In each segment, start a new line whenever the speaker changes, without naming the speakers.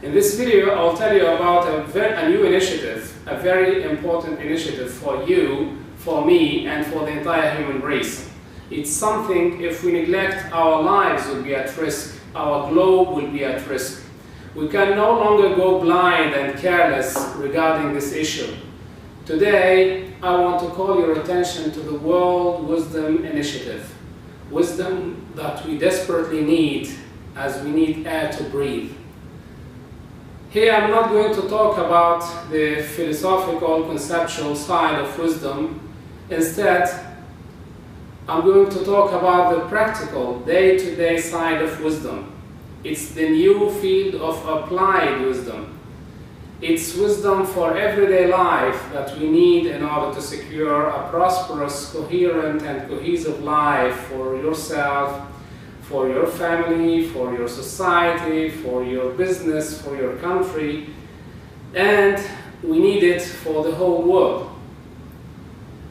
In this video, I'll tell you about a new initiative, a very important initiative for you, for me, and for the entire human race. It's something, if we neglect, our lives will be at risk, our globe will be at risk. We can no longer go blind and careless regarding this issue. Today, I want to call your attention to the World Wisdom Initiative. Wisdom that we desperately need, as we need air to breathe. Here I'm not going to talk about the philosophical, conceptual side of wisdom. Instead, I'm going to talk about the practical, day-to-day side of wisdom. It's the new field of applied wisdom. It's wisdom for everyday life that we need in order to secure a prosperous, coherent and cohesive life for yourself, for your family, for your society, for your business, for your country, and we need it for the whole world.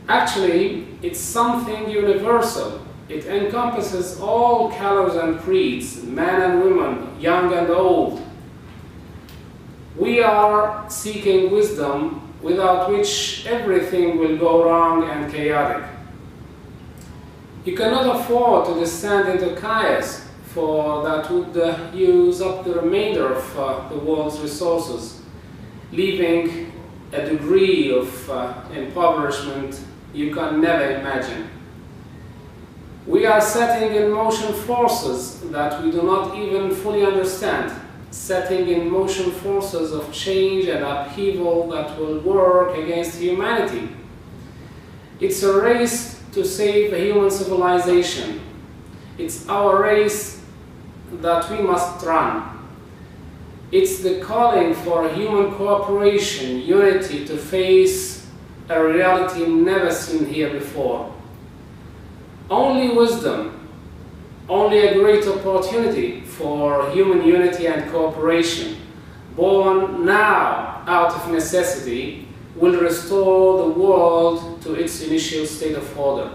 Actually, it's something universal. It encompasses all colors and creeds, men and women, young and old. We are seeking wisdom, without which everything will go wrong and chaotic. You cannot afford to descend into chaos, for that would use up the remainder of the world's resources, leaving a degree of impoverishment you can never imagine. We are setting in motion forces that we do not even fully understand, setting in motion forces of change and upheaval that will work against humanity. It's a race to save a human civilization. It's our race that we must run. It's the calling for human cooperation, unity to face a reality never seen here before. Only wisdom, only a great opportunity for human unity and cooperation, born now out of necessity, will restore the world to its initial state of order.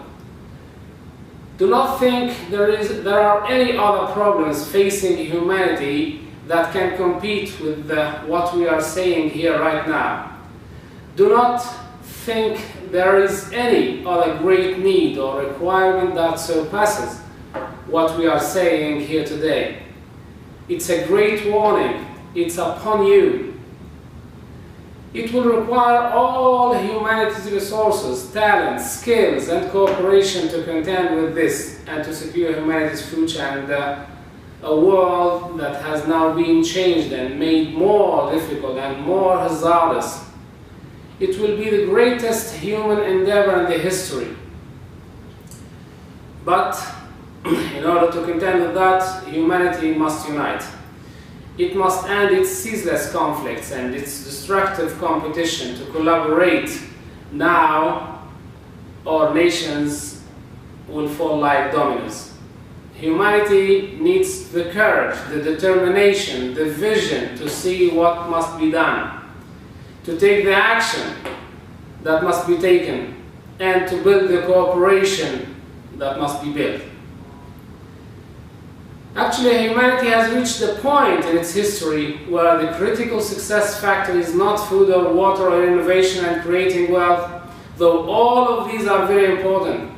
Do not think there are any other problems facing humanity that can compete with what we are saying here right now. Do not think there is any other great need or requirement that surpasses what we are saying here today. It's a great warning. It's upon you. It will require all humanity's resources, talents, skills, and cooperation to contend with this and to secure humanity's future and a world that has now been changed and made more difficult and more hazardous. It will be the greatest human endeavor in the history. But in order to contend with that, humanity must unite. It must end its ceaseless conflicts and its destructive competition to collaborate. Now, our nations will fall like dominoes. Humanity needs the courage, the determination, the vision to see what must be done, to take the action that must be taken, and to build the cooperation that must be built. Actually, humanity has reached a point in its history where the critical success factor is not food or water or innovation and creating wealth, though all of these are very important.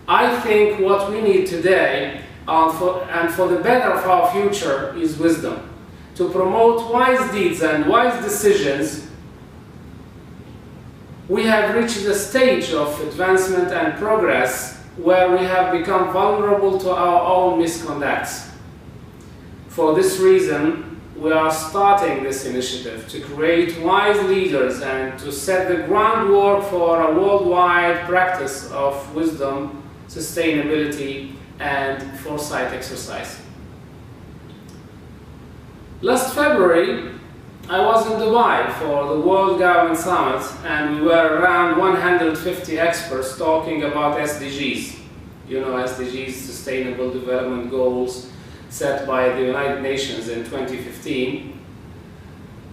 I think what we need today, and for the better of our future, is wisdom. To promote wise deeds and wise decisions, we have reached a stage of advancement and progress where we have become vulnerable to our own misconducts. For this reason, we are starting this initiative to create wise leaders and to set the groundwork for a worldwide practice of wisdom, sustainability, and foresight exercise. Last February, I was in Dubai for the World Government Summit, and we were around 150 experts talking about SDGs. You know, SDGs, Sustainable Development Goals, set by the United Nations in 2015.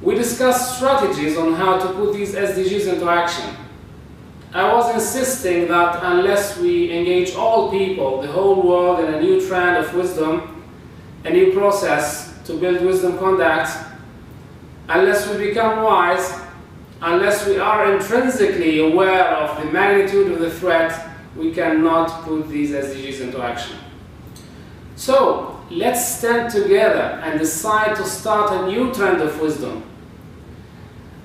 We discussed strategies on how to put these SDGs into action. I was insisting that unless we engage all people, the whole world, in a new trend of wisdom, a new process to build wisdom conduct, Unless we become wise, unless we are intrinsically aware of the magnitude of the threat, we cannot put these SDGs into action. So, let's stand together and decide to start a new trend of wisdom.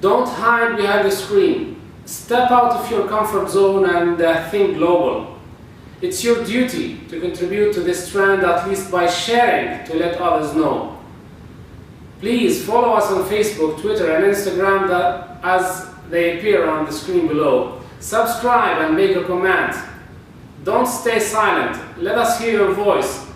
Don't hide behind the screen. Step out of your comfort zone and think global. It's your duty to contribute to this trend, at least by sharing to let others know. Please follow us on Facebook, Twitter and Instagram as they appear on the screen below. Subscribe and make a comment. Don't stay silent. Let us hear your voice.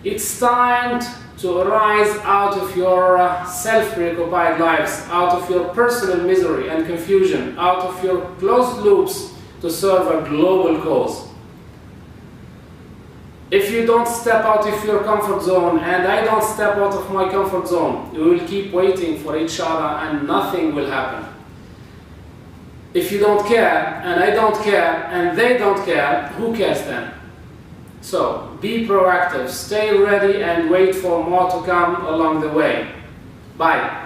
It's time to arise out of your self-preoccupied lives, out of your personal misery and confusion, out of your closed loops to serve a global cause. If you don't step out of your comfort zone and I don't step out of my comfort zone, we will keep waiting for each other and nothing will happen. If you don't care and I don't care and they don't care, who cares then? So, be proactive, stay ready and wait for more to come along the way. Bye.